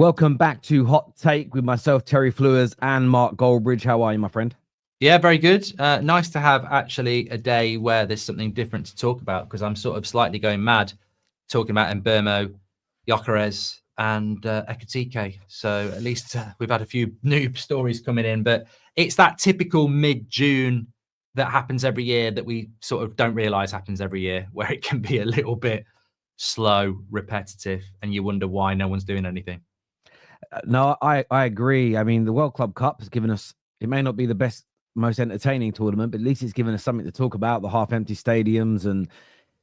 Welcome back to Hot Take with myself, Terry Flewers, and Mark Goldbridge. How are you, my friend? Yeah, very good. Nice to have actually a day where there's something different to talk about, because I'm sort of slightly going mad talking about Mbeumo, Gyökeres, and Ekitike. So at least we've had a few new stories coming in, but it's that typical mid-June that happens every year that we sort of don't realise happens every year, where it can be a little bit slow, repetitive, and you wonder why no one's doing anything. No, I agree. I mean, the World Club Cup has given us, it may not be the best, most entertaining tournament, but at least it's given us something to talk about. The half-empty stadiums and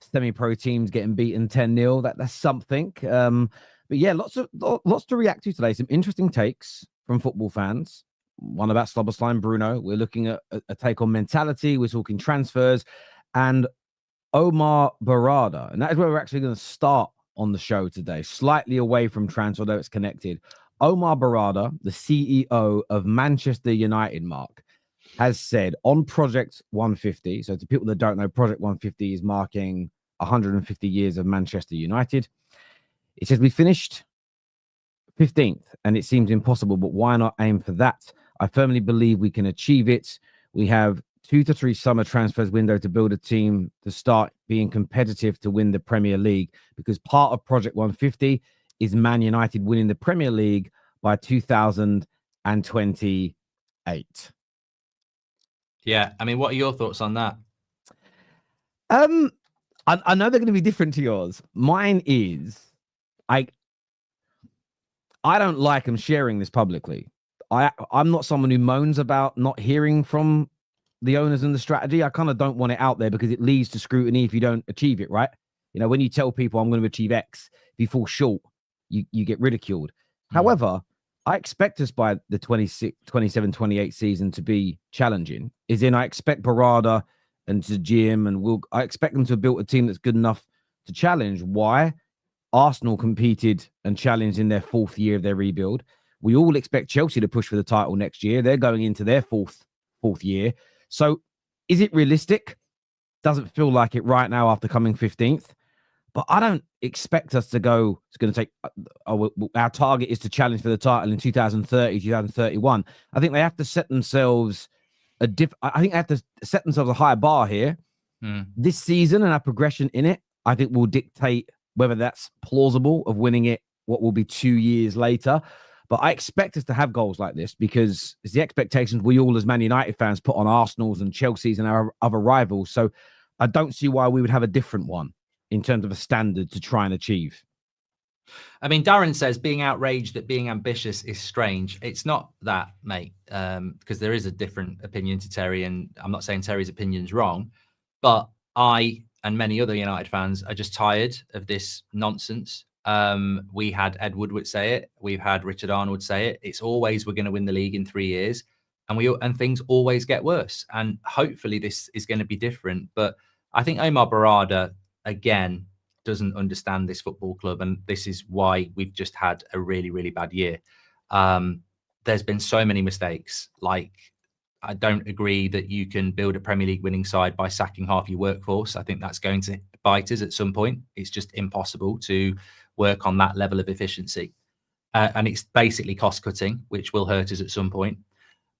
semi-pro teams getting beaten 10-0. That's something. But yeah, lots to react to today. Some interesting takes from football fans. One about Szoboszlai and Bruno. We're looking at a take on mentality. We're talking transfers and Omar Berrada. And that is where we're actually going to start on the show today, slightly away from transfer, although it's connected. Omar Berrada, the CEO of Manchester United, Mark, has said on Project 150. So to people that don't know, Project 150 is marking 150 years of Manchester United. It says we finished 15th and it seems impossible, but why not aim for that? I firmly believe we can achieve it. We have 2 to 3 summer transfers window to build a team to start being competitive to win the Premier League, because part of Project 150 is Man United winning the Premier League by 2028. Yeah, I mean, what are your thoughts on that? I know they're going to be different to yours. Mine is, I don't like them sharing this publicly. I'm not someone who moans about not hearing from the owners and the strategy. I kind of don't want it out there because it leads to scrutiny if you don't achieve it, right? You know, when you tell people I'm going to achieve X, if you fall short, you get ridiculed. However, I expect us by the 27-28 season to be challenging. I expect Berrada and to Jim and I expect them to have built a team that's good enough to challenge. Why? Arsenal competed and challenged in their 4th year of their rebuild. We all expect Chelsea to push for the title next year. They're going into their fourth year. So is it realistic? Doesn't feel like it right now after coming 15th. But I don't expect us to go, it's going to take, our target is to challenge for the title in 2030, 2031. I think they have to set themselves a higher bar here. This season and our progression in it, I think will dictate whether that's plausible of winning it, what will be 2 years later. But I expect us to have goals like this because it's the expectations we all as Man United fans put on Arsenal's and Chelsea's and our other rivals. So I don't see why we would have a different one in terms of a standard to try and achieve. I mean, Darren says being outraged at being ambitious is strange. It's not that, mate, because there is a different opinion to Terry, and I'm not saying Terry's opinion's wrong, but I and many other United fans are just tired of this nonsense. We had Ed Woodward say it. We've had Richard Arnold say it. It's always we're going to win the league in 3 years, and things always get worse. And hopefully this is going to be different. But I think Omar Berrada, again, doesn't understand this football club, and this is why we've just had a really, really bad year. There's been so many mistakes. Like, I don't agree that you can build a Premier League winning side by sacking half your workforce. I think that's going to bite us at some point. It's just impossible to work on that level of efficiency. And it's basically cost cutting, which will hurt us at some point.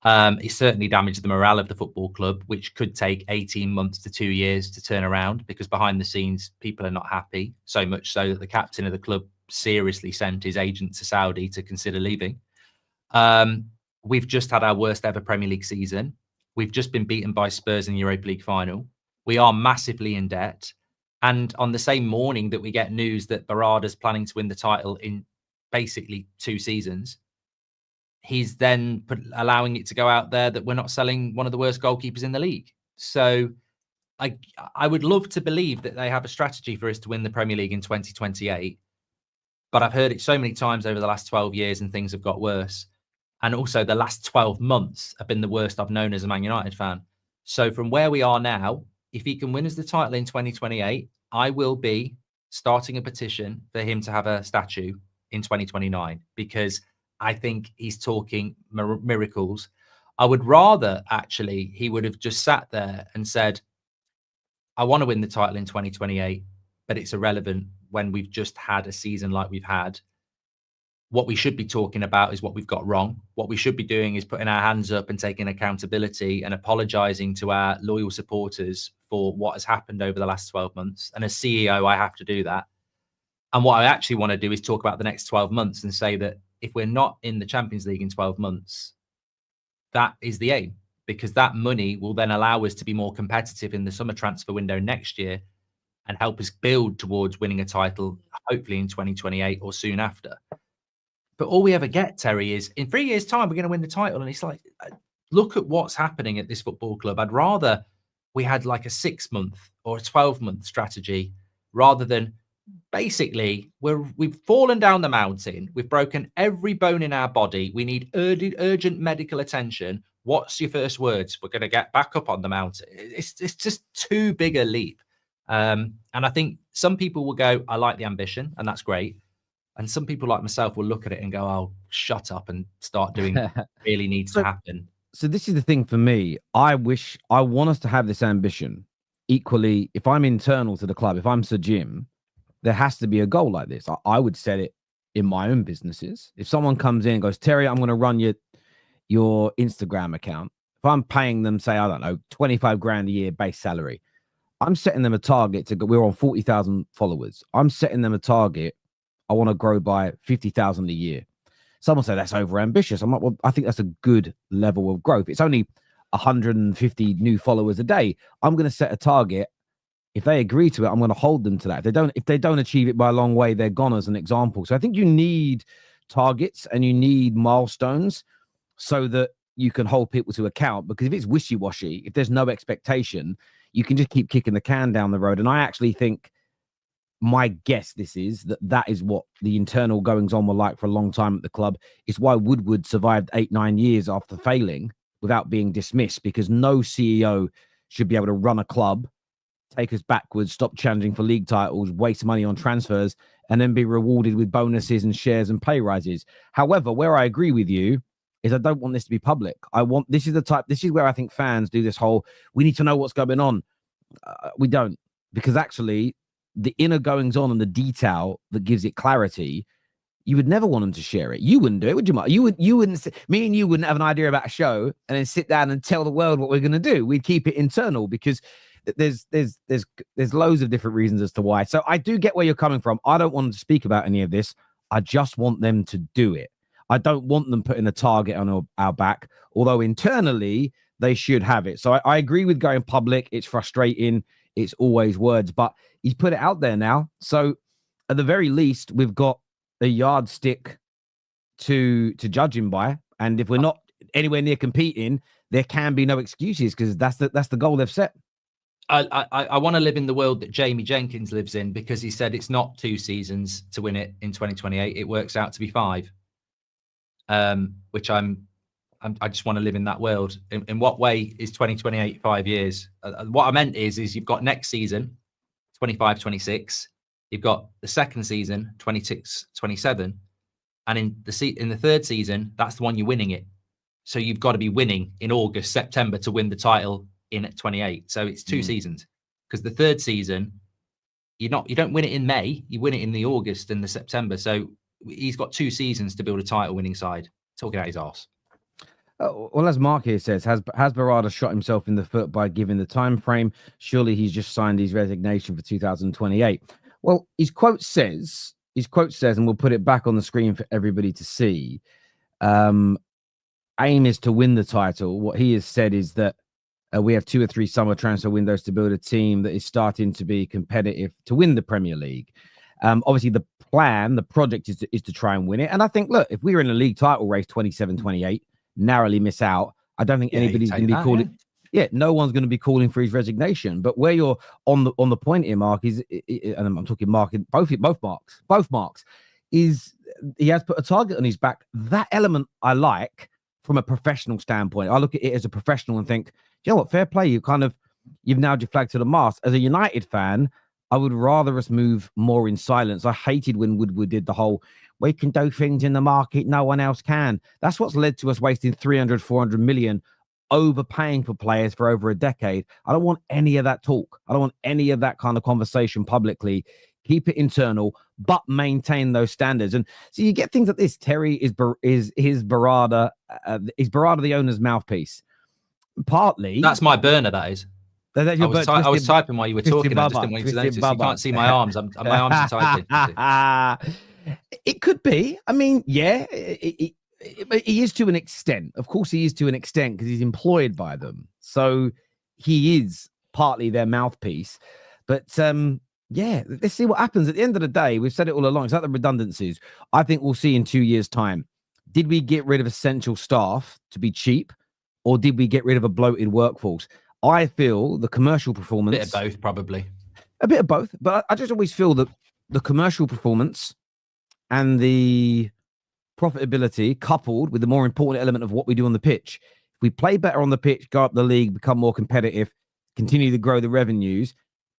It certainly damaged the morale of the football club, which could take 18 months to 2 years to turn around, because behind the scenes, people are not happy, so much so that the captain of the club seriously sent his agent to Saudi to consider leaving. We've just had our worst ever Premier League season. We've just been beaten by Spurs in the Europa League final. We are massively in debt. And on the same morning that we get news that Berrada's planning to win the title in basically 2 seasons, he's then allowing it to go out there that we're not selling one of the worst goalkeepers in the league. So I would love to believe that they have a strategy for us to win the Premier League in 2028. But I've heard it so many times over the last 12 years and things have got worse. And also the last 12 months have been the worst I've known as a Man United fan. So from where we are now, if he can win us the title in 2028, I will be starting a petition for him to have a statue in 2029, because I think he's talking miracles. I would rather actually he would have just sat there and said, I want to win the title in 2028, but it's irrelevant when we've just had a season like we've had. What we should be talking about is what we've got wrong. What we should be doing is putting our hands up and taking accountability and apologising to our loyal supporters for what has happened over the last 12 months. And as CEO, I have to do that. And what I actually want to do is talk about the next 12 months and say that if we're not in the Champions League in 12 months, that is the aim, because that money will then allow us to be more competitive in the summer transfer window next year and help us build towards winning a title, hopefully in 2028 or soon after. But all we ever get, Terry, is in 3 years' time, we're going to win the title. And it's like, look at what's happening at this football club. I'd rather we had like a 6-month or a 12-month strategy rather than basically we've fallen down the mountain. We've broken every bone in our body. We need urgent medical attention. What's your first words? We're going to get back up on the mountain. It's just too big a leap. And I think some people will go, I like the ambition, and that's great. And some people like myself will look at it and go, oh, shut up and start doing what really needs to happen. So this is the thing for me. I want us to have this ambition. Equally, if I'm internal to the club, if I'm Sir Jim, there has to be a goal like this. I would set it in my own businesses. If someone comes in and goes, Terry, I'm going to run your Instagram account. If I'm paying them, say, I don't know, 25 grand a year base salary, I'm setting them a target to go. We're on 40,000 followers. I'm setting them a target. I want to grow by 50,000 a year. Someone said that's over ambitious. I'm like, well, I think that's a good level of growth. It's only 150 new followers a day. I'm going to set a target. If they agree to it, I'm going to hold them to that. If they don't achieve it by a long way, they're gone, as an example. So I think you need targets and you need milestones so that you can hold people to account. Because if it's wishy-washy, if there's no expectation, you can just keep kicking the can down the road. And I actually think, my guess is that is what the internal goings on were like for a long time at the club. It's why Woodward survived 8-9 years after failing without being dismissed, because no CEO should be able to run a club, take us backwards, stop challenging for league titles, waste money on transfers, and then be rewarded with bonuses and shares and pay rises. However, where I agree with you is I don't want this to be public. This is where I think fans do this whole, we need to know what's going on. We don't, because actually the inner goings on and the detail that gives it clarity, you would never want them to share it. You wouldn't do it, would you, Mark? You wouldn't. Me and you wouldn't have an idea about a show and then sit down and tell the world what we're going to do. We'd keep it internal, because there's loads of different reasons as to why. So I do get where you're coming from. I don't want them to speak about any of this. I just want them to do it. I don't want them putting a target on our back, although internally they should have it. So I agree with going public. It's frustrating. It's always words, but he's put it out there now. So at the very least, we've got a yardstick to judge him by. And if we're not anywhere near competing, there can be no excuses, because that's the goal they've set. I want to live in the world that Jamie Jenkins lives in, because he said it's not 2 seasons to win it in 2028. It works out to be 5, which I just want to live in that world. In what way is 2028 5 years? What I meant is you've got next season, 25-26. You've got the second season, 26-27. And in the third season, that's the one you're winning it. So you've got to be winning in August, September to win the title in 28. So it's 2 seasons. Because the third season, you don't win it in May. You win it in the August and the September. So he's got 2 seasons to build a title winning side. Talking out his arse. Well, as Mark here says, has Berrada shot himself in the foot by giving the time frame? Surely he's just signed his resignation for 2028. Well, his quote says, and we'll put it back on the screen for everybody to see, aim is to win the title. What he has said is that we have 2 or 3 summer transfer windows to build a team that is starting to be competitive to win the Premier League. Obviously, the project is to try and win it. And I think, look, if we were in a league title race 27-28, narrowly miss out, I don't think anybody's going to be calling. Yeah, no one's going to be calling for his resignation. But where you're on the point here, Mark, is, and I'm talking Mark, both Marks, is he has put a target on his back. That element I like from a professional standpoint. I look at it as a professional and think, you know what, fair play. You've nailed your flag to the mast. As a United fan, I would rather us move more in silence. I hated when Woodward did the whole, we can do things in the market no one else can. That's what's led to us wasting 300, 400 million, overpaying for players for over a decade. I don't want any of that talk. I don't want any of that kind of conversation publicly. keep it internal, but maintain those standards. And so you get things like this. Terry is Berrada. Is Berrada the owner's mouthpiece? Partly. That's my burner, that is. That's I was typing while you were talking. I just didn't want you to notice. You can't see my arms. My arms are typing. It could be. I mean, yeah, he is to an extent. Of course, he is to an extent because he's employed by them. So he is partly their mouthpiece. But yeah, let's see what happens. At the end of the day, we've said it all along. It's like the redundancies. I think we'll see in 2 years' time. Did we get rid of essential staff to be cheap, or did we get rid of a bloated workforce? I feel the commercial performance... A bit of both, probably. A bit of both. But I just always feel that the commercial performance and the profitability coupled with the more important element of what we do on the pitch. If we play better on the pitch, go up the league, become more competitive, continue to grow the revenues,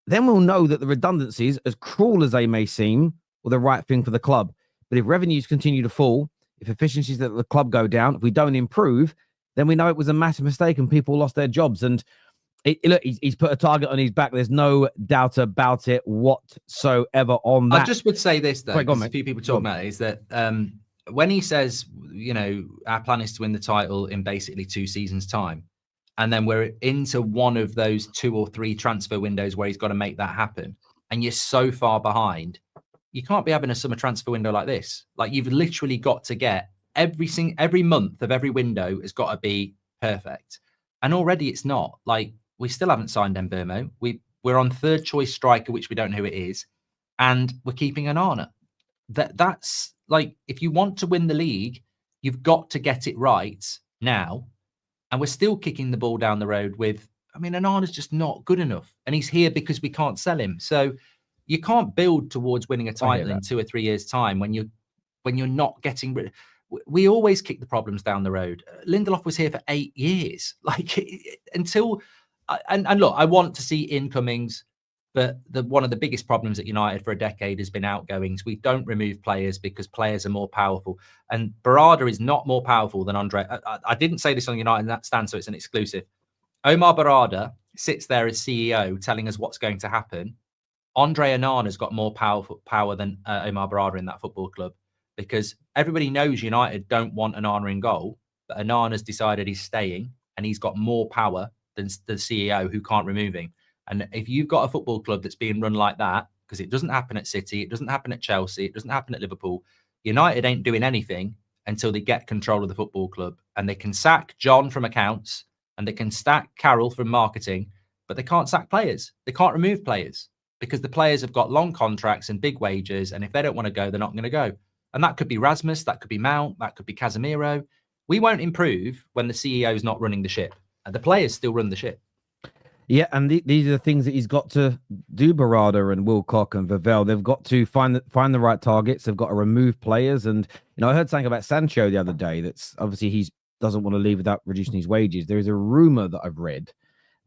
then we'll know that the redundancies, as cruel as they may seem, were the right thing for the club. But if revenues continue to fall, if efficiencies at the club go down, if we don't improve, then we know it was a massive mistake and people lost their jobs. And look, he's put a target on his back. There's no doubt about it whatsoever on that. I just would say this, though, because a few people talk about it, is that when he says, our plan is to win the title in basically 2 seasons' time, and then we're into one of those 2 or 3 transfer windows where he's got to make that happen, and you're so far behind, you can't be having a summer transfer window like this. Like, you've literally got to get every month of every window has got to be perfect. And already it's not. Like, we still haven't signed Mbeumo. We're on 3rd choice striker, which we don't know who it is, and we're keeping an Arna. That's like, if you want to win the league, you've got to get it right now. And we're still kicking the ball down the road with, Onana's just not good enough. And he's here because we can't sell him. So you can't build towards winning a title in 2 or 3 years' time when you're not getting rid. We always kick the problems down the road. Lindelof was here for 8 years, until. And look, I want to see incomings, but one of the biggest problems at United for a decade has been outgoings. We don't remove players because players are more powerful. And Berrada is not more powerful than Andre. I didn't say this on United stand, so it's an exclusive. Omar Berrada sits there as CEO telling us what's going to happen. Andre Onana's got more power than Omar Berrada in that football club, because everybody knows United don't want Onana in goal, but Onana's decided he's staying and he's got more power than the CEO, who can't remove him. And if you've got a football club that's being run like that, because it doesn't happen at City, it doesn't happen at Chelsea, it doesn't happen at Liverpool, United ain't doing anything until they get control of the football club. And they can sack John from accounts and they can sack Carroll from marketing, but they can't sack players. They can't remove players because the players have got long contracts and big wages. And if they don't want to go, they're not going to go. And that could be Rasmus, that could be Mount, that could be Casemiro. We won't improve when the CEO is not running the ship. The players still run the ship. Yeah, and these are the things that he's got to do. Berrada and Wilcock and Vavell, they've got to find the right targets. They've got to remove players. And I heard something about Sancho the other day. That's obviously he doesn't want to leave without reducing his wages. There is a rumor that I've read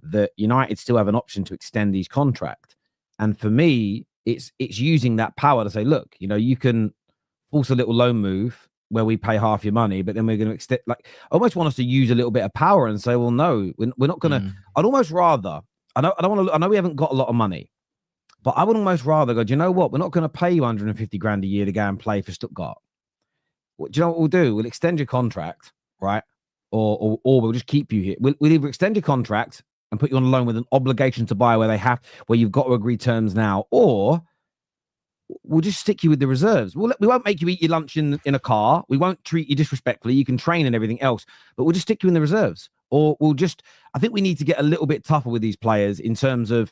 that United still have an option to extend his contract. And for me, it's using that power to say, look, you can force a little loan move where we pay half your money, but then we're going to extend. Like, I almost want us to use a little bit of power and say, well, no, we're not going to. I'd almost rather. I know we haven't got a lot of money, but I would almost rather go, do you know what? We're not going to pay you 150 grand a year to go and play for Stuttgart. Do you know what we'll do? We'll extend your contract, right? Or we'll just keep you here. We'll either extend your contract and put you on a loan with an obligation to buy where you've got to agree terms now, or we'll just stick you with the reserves. We won't make you eat your lunch in a car. We won't treat you disrespectfully. You can train and everything else, but we'll just stick you in the reserves. Or I think we need to get a little bit tougher with these players in terms of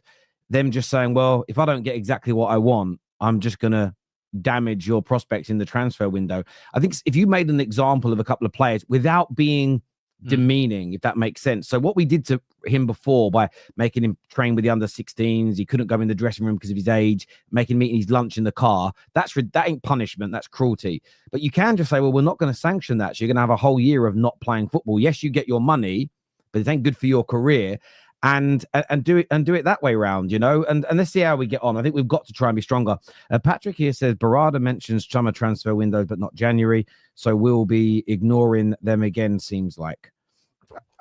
them just saying, well, if I don't get exactly what I want, I'm just going to damage your prospects in the transfer window. I think if you made an example of a couple of players without being demeaning, if that makes sense. So what we did to him before by making him train with the under 16s, he couldn't go in the dressing room because of his age, making him eat his lunch in the car, that ain't punishment, that's cruelty. But you can just say, well, we're not going to sanction that, so you're going to have a whole year of not playing football. Yes, you get your money, but it ain't good for your career. And do it that way round, and let's see how we get on. I think we've got to try and be stronger. Patrick here says Berrada mentions summer transfer windows, but not January, so we'll be ignoring them again, seems like.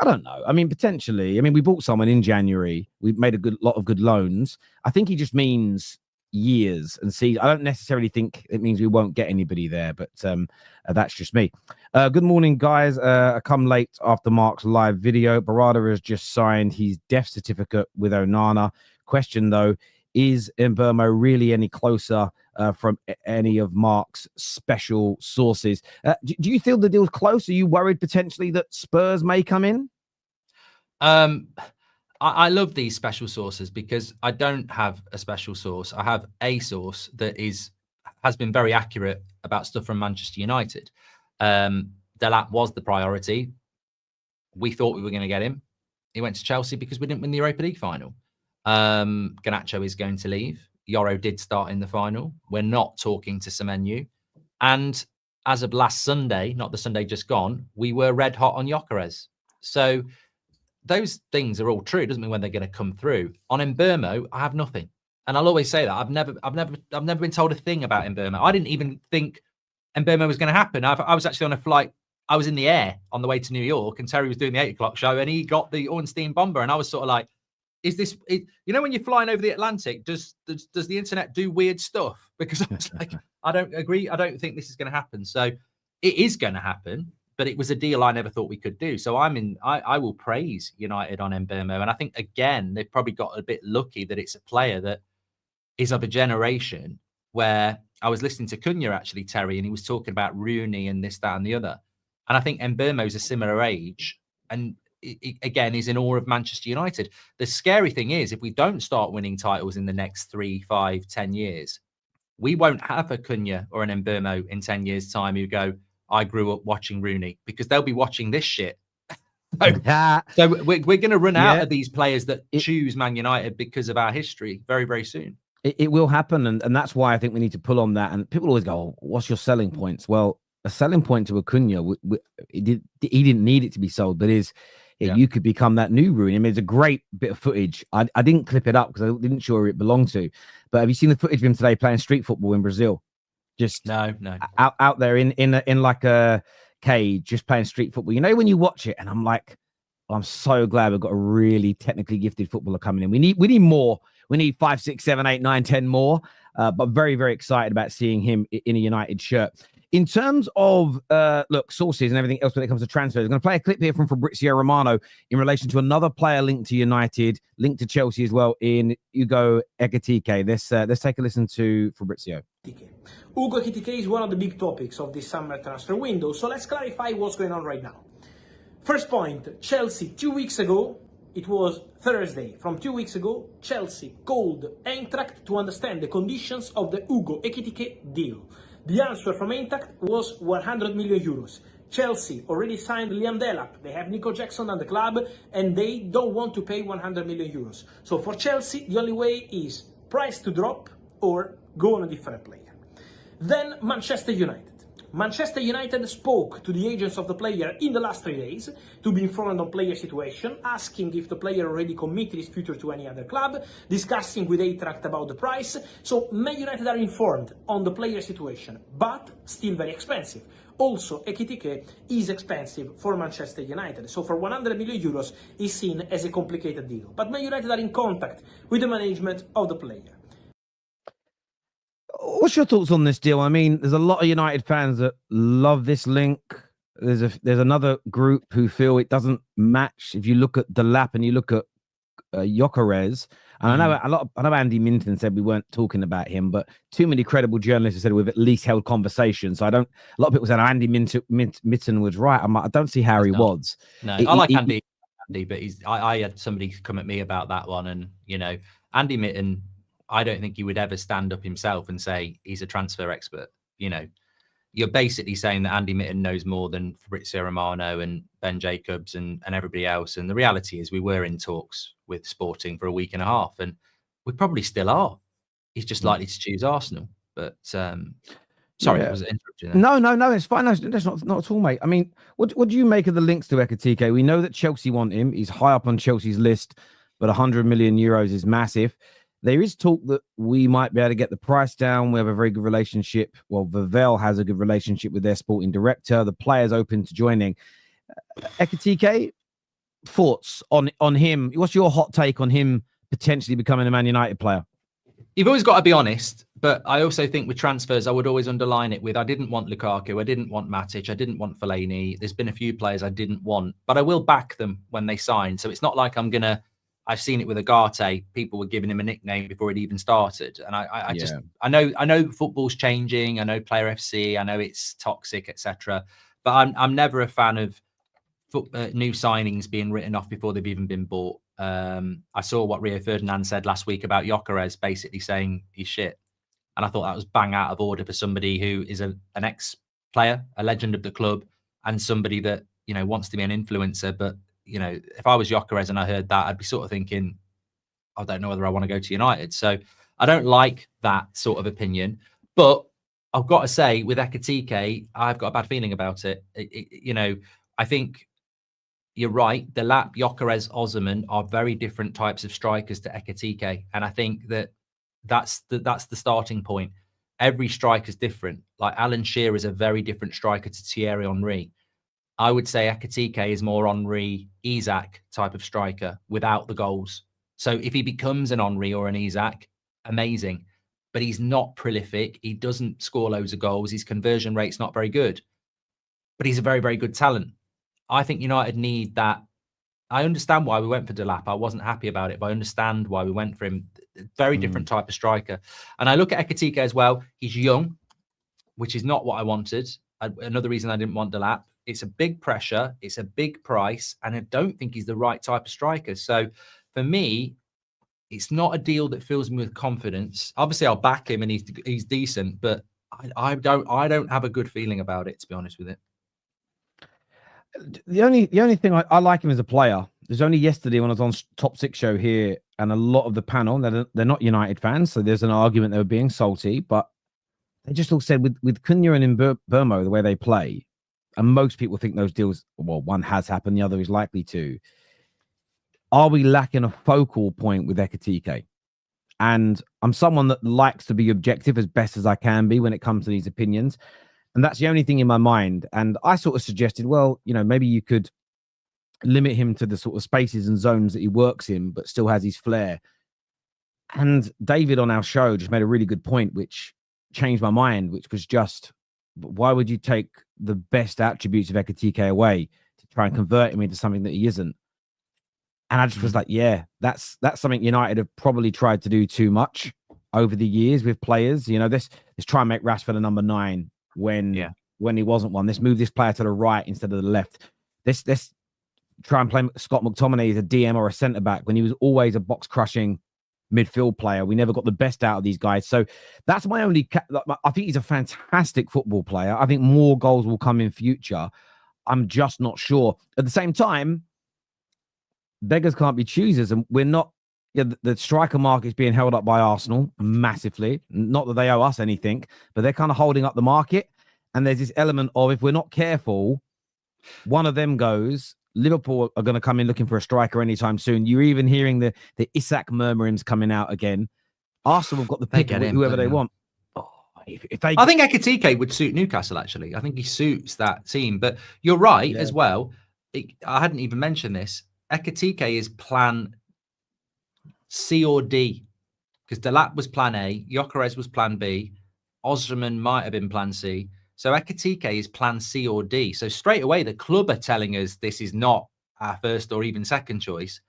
I don't know. Potentially. We bought someone in January. We made a lot of good loans. I think he just means years and see. I don't necessarily think it means we won't get anybody there, but that's just me. Good morning, guys. I come late after Mark's live video. Berrada has just signed his death certificate with Onana. Question though, is Mbeumo really any closer from any of Mark's special sources? Do you feel the deal's close? Are you worried potentially that Spurs may come in? I love these special sources because I don't have a special source. I have a source that has been very accurate about stuff from Manchester United. Delap was the priority. We thought we were going to get him. He went to Chelsea because we didn't win the Europa League final. Garnacho is going to leave. Yoro did start in the final. We're not talking to Semenyo. And as of last Sunday, not the Sunday just gone, we were red hot on Gyökeres. So those things are all true. It doesn't mean when they're going to come through. On Mbeumo, I have nothing. And I'll always say that. I've never been told a thing about Mbeumo. I didn't even think Mbeumo was going to happen. I was actually on a flight. I was in the air on the way to New York, and Terry was doing the 8 o'clock show, and he got the Ornstein bomber. And I was sort of like, is this, you know, when you're flying over the Atlantic, does the internet do weird stuff? Because I was like, I don't agree. I don't think this is going to happen. So it is going to happen. But it was a deal I never thought we could do. So I will praise United on Mbeumo. And I think, again, they've probably got a bit lucky that it's a player that is of a generation where I was listening to Cunha, actually, Terry, and he was talking about Rooney and this, that, and the other. And I think Mbeumo is a similar age. And again, he's in awe of Manchester United. The scary thing is, if we don't start winning titles in the next 3, 5, 10 years, we won't have a Cunha or an Mbeumo in 10 years' time who go, I grew up watching Rooney, because they'll be watching this shit. So we're going to run out of these players that choose Man United because of our history very, very soon. It will happen. And that's why I think we need to pull on that. And people always go, oh, what's your selling points? Well, a selling point to Acuna, he didn't need it to be sold, but you could become that new Rooney. I mean, it's a great bit of footage. I didn't clip it up because I didn't sure it belonged to. But have you seen the footage of him today playing street football in Brazil? Just no. out there in like a cage, just playing street football. You know, when you watch it, and I'm like, I'm so glad we've got a really technically gifted footballer coming in. We need more. We need 5, 6, 7, 8, 9, 10 more. But very, very excited about seeing him in a United shirt. In terms of sources and everything else when it comes to transfers, I'm going to play a clip here from Fabrizio Romano in relation to another player linked to United, linked to Chelsea as well, in Ugo Ekitike. Let's take a listen to Fabrizio. Ugo Ekitike is one of the big topics of this summer transfer window, so let's clarify what's going on right now. First point, Chelsea 2 weeks ago, it was Thursday, from 2 weeks ago, Chelsea called Eintracht to understand the conditions of the Ugo Ekitike deal. The answer from Eintracht was 100 million euros. Chelsea already signed Liam Delap, they have Nico Jackson on the club, and they don't want to pay 100 million euros. So for Chelsea, the only way is price to drop or go on a different player. Then Manchester United. Manchester United spoke to the agents of the player in the last 3 days to be informed on player situation, asking if the player already committed his future to any other club, discussing with Eintracht about the price. So Man United are informed on the player situation, but still very expensive. Also, Ekitike is expensive for Manchester United, so for 100 million euros is seen as a complicated deal. But Man United are in contact with the management of the player. What's your thoughts on this deal? I mean, there's a lot of United fans that love this link. There's another group who feel it doesn't match. If you look at Delap and you look at Gyökeres, and I know Andy Minton said we weren't talking about him, but too many credible journalists have said we've at least held conversations. So a lot of people said Andy Minton was right. I don't see how he was. No, I like Andy, but I had somebody come at me about that one, and Andy Minton, I don't think he would ever stand up himself and say he's a transfer expert. You're basically saying that Andy Minton knows more than Fabrizio Romano and Ben Jacobs and everybody else. And the reality is we were in talks with Sporting for a week and a half, and we probably still are. He's just likely to choose Arsenal. But sorry, I was interrupting. No, it's fine. No, that's not at all, mate. I mean, what do you make of the links to Ekitike? We know that Chelsea want him. He's high up on Chelsea's list, but 100 million euros is massive. There is talk that we might be able to get the price down. We have a very good relationship. Well, Vavell has a good relationship with their sporting director. The player's open to joining. Ekitike, thoughts on him? What's your hot take on him potentially becoming a Man United player? You've always got to be honest, but I also think with transfers, I would always underline it with I didn't want Lukaku, I didn't want Matic, I didn't want Fellaini. There's been a few players I didn't want, but I will back them when they sign. So it's not like I've seen it with Agate. People were giving him a nickname before it even started, and I know football's changing. I know Player FC. I know it's toxic, etc. But I'm never a fan of new signings being written off before they've even been bought. I saw what Rio Ferdinand said last week about Gyökeres, basically saying he's shit. And I thought that was bang out of order for somebody who is an ex-player, a legend of the club, and somebody that, wants to be an influencer. But, if I was Gyökeres and I heard that, I'd be sort of thinking, I don't know whether I want to go to United. So I don't like that sort of opinion. But I've got to say, with Ekitike, I've got a bad feeling about it. I think you're right. Delap, Gyökeres, Osimhen are very different types of strikers to Ekitike, and I think that's the starting point. Every striker's different. Like Alan Shearer is a very different striker to Thierry Henry. I would say Ekitike is more Henry, Isak type of striker without the goals. So if he becomes an Henry or an Isak, amazing. But he's not prolific. He doesn't score loads of goals. His conversion rate's not very good. But he's a very, very good talent. I think United need that. I understand why we went for Delap. I wasn't happy about it, but I understand why we went for him. Very different type of striker. And I look at Ekitike as well. He's young, which is not what I wanted. Another reason I didn't want Delap. It's a big pressure. It's a big price. And I don't think he's the right type of striker. So for me, it's not a deal that fills me with confidence. Obviously, I'll back him and he's decent, but I don't have a good feeling about it, to be honest with it. The only thing I like him as a player. There's only yesterday when I was on Top 6 show here, and a lot of the panel, they're not United fans, so there's an argument they were being salty, but they just all said with Cunha and Mbeumo, the way they play, and most people think those deals, well, one has happened, the other is likely to. Are we lacking a focal point with Ekitike? And I'm someone that likes to be objective as best as I can be when it comes to these opinions. And that's the only thing in my mind. And I sort of suggested, well, maybe you could limit him to the sort of spaces and zones that he works in, but still has his flair. And David on our show just made a really good point, which changed my mind, which was just, why would you take the best attributes of Ekitike away to try and convert him into something that he isn't? And I just was like, yeah, that's something United have probably tried to do too much over the years with players. Let's try and make Rashford a number 9. When he wasn't one. Let's move this player to the right instead of the left. Let's try and play Scott McTominay as a DM or a centre back when he was always a box crushing midfield player. We never got the best out of these guys. So that's my only. I think he's a fantastic football player. I think more goals will come in future. I'm just not sure. At the same time, beggars can't be choosers, and we're not. The striker market is being held up by Arsenal massively. Not that they owe us anything, but they're kind of holding up the market. And there's this element of, if we're not careful, one of them goes. Liverpool are going to come in looking for a striker anytime soon. You're even hearing the Isak murmurings coming out again. Arsenal have got the pick of whoever they want. I think Ekitike would suit Newcastle, actually. I think he suits that team. But you're right as well. I hadn't even mentioned this. Ekitike is plan C or D, because Delap was plan A, Gyökeres was plan B, Osimhen might have been plan C. So Ekitike is plan C or D. So straight away, the club are telling us this is not our first or even second choice.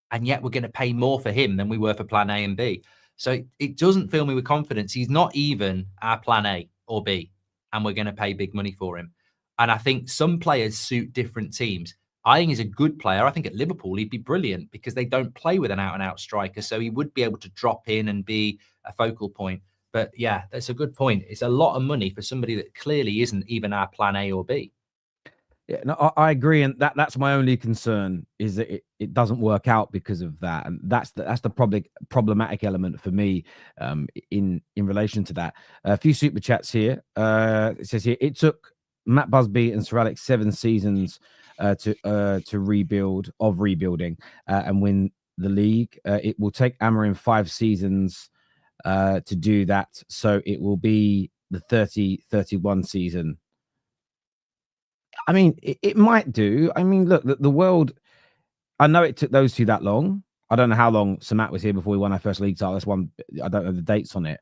And yet we're going to pay more for him than we were for plan A and B. So it doesn't fill me with confidence. He's not even our plan A or B, and we're going to pay big money for him. And I think some players suit different teams. I think he's a good player. I think at Liverpool, he'd be brilliant because they don't play with an out-and-out striker. So he would be able to drop in and be a focal point. But yeah, that's a good point. It's a lot of money for somebody that clearly isn't even our plan A or B. Yeah, no, I agree. And that's my only concern, is that it doesn't work out because of that. And that's the problematic element for me in relation to that. A few super chats here. It says here, it took Matt Busby and Sir Alex 7 seasons to rebuilding and win the league. It will take Amorim 5 seasons to do that, so it will be the 30-31 season. I mean, it might do. I mean, look, the world, I know it took those two that long, I don't know how long Samat was here before we won our first league title. That's one. I don't know the dates on it.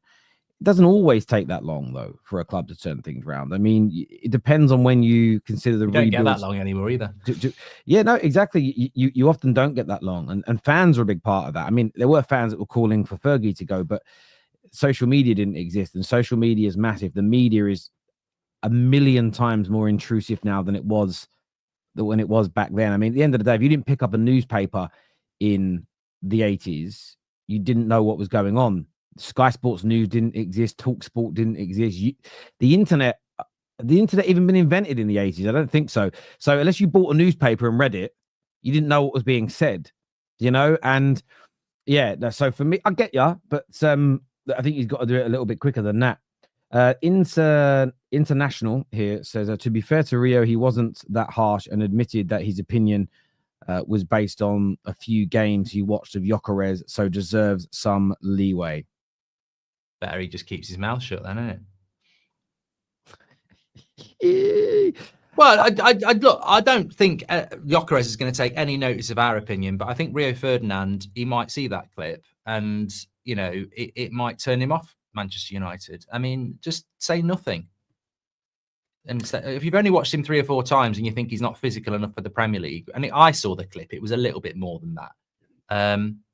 It doesn't always take that long, though, for a club to turn things around. I mean, it depends on when you consider the rebuild. Don't get that rebuilds. long anymore either. Yeah, no, exactly. You often don't get that long, and fans are a big part of that. I mean, there were fans that were calling for Fergie to go, but social media didn't exist, and social media is massive. The media is a million times more intrusive now than it was when it was back then. I mean, at the end of the day, if you didn't pick up a newspaper in the 80s, you didn't know what was going on. Sky Sports News didn't exist. Talk Sport didn't exist. The internet even been invented in the 80s? I don't think so. So unless you bought a newspaper and read it, you didn't know what was being said, you know? And yeah, so for me, I get ya, but I think he's got to do it a little bit quicker than that. International here says, to be fair to Rio, he wasn't that harsh and admitted that his opinion was based on a few games he watched of Gyökeres, so deserves some leeway. Better he just keeps his mouth shut then, isn't it? Well, I don't think Gyökeres is going to take any notice of our opinion, but I think Rio Ferdinand, he might see that clip and, you know, it might turn him off Manchester United. I mean, just say nothing. And if you've only watched him 3 or 4 times and you think he's not physical enough for the Premier League, and I saw the clip, it was a little bit more than that.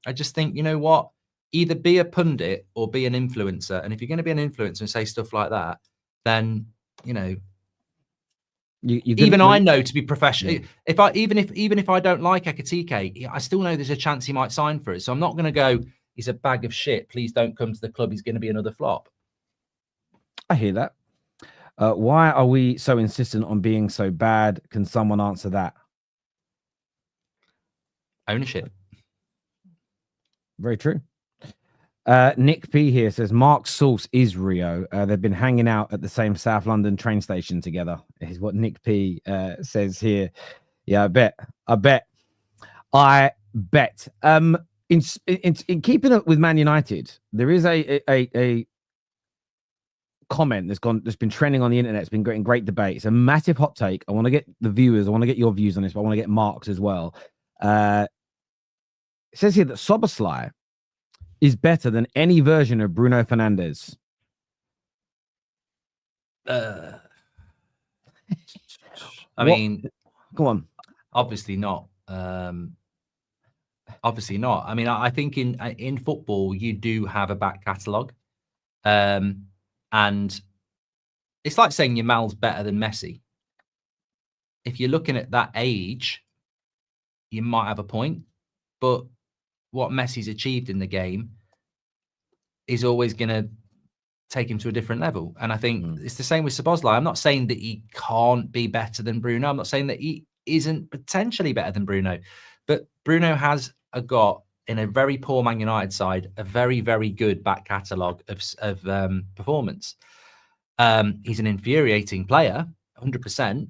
I just think, you know what? Either be a pundit or be an influencer. And if you're going to be an influencer and say stuff like that, then, you know, I know to be professional. Yeah. Even if I don't like Ekitike, I still know there's a chance he might sign for us. So I'm not going to go, he's a bag of shit, please don't come to the club, he's going to be another flop. I hear that. Why are we so insistent on being so bad? Can someone answer that? Ownership. Very true. Nick P here says Mark's source is Rio. They've been hanging out at the same South London train station together. Is what Nick P says here. Yeah, I bet. In keeping up with Man United, there is a comment that's been trending on the internet. It's been getting great debate. It's a massive hot take. I want to get the viewers. I want to get your views on this, but I want to get Mark's as well. It says here that Szoboszlai is better than any version of Bruno Fernandes. I mean, go on. Obviously not. Obviously not. I mean, I think in football you do have a back catalogue, and it's like saying Yamal's better than Messi. If you're looking at that age, you might have a point, but what Messi's achieved in the game is always going to take him to a different level. And I think it's the same with Szoboszlai. I'm not saying that he can't be better than Bruno. I'm not saying that he isn't potentially better than Bruno. But Bruno has got, in a very poor Man United side, a very, very good back catalogue of performance. He's an infuriating player, 100%.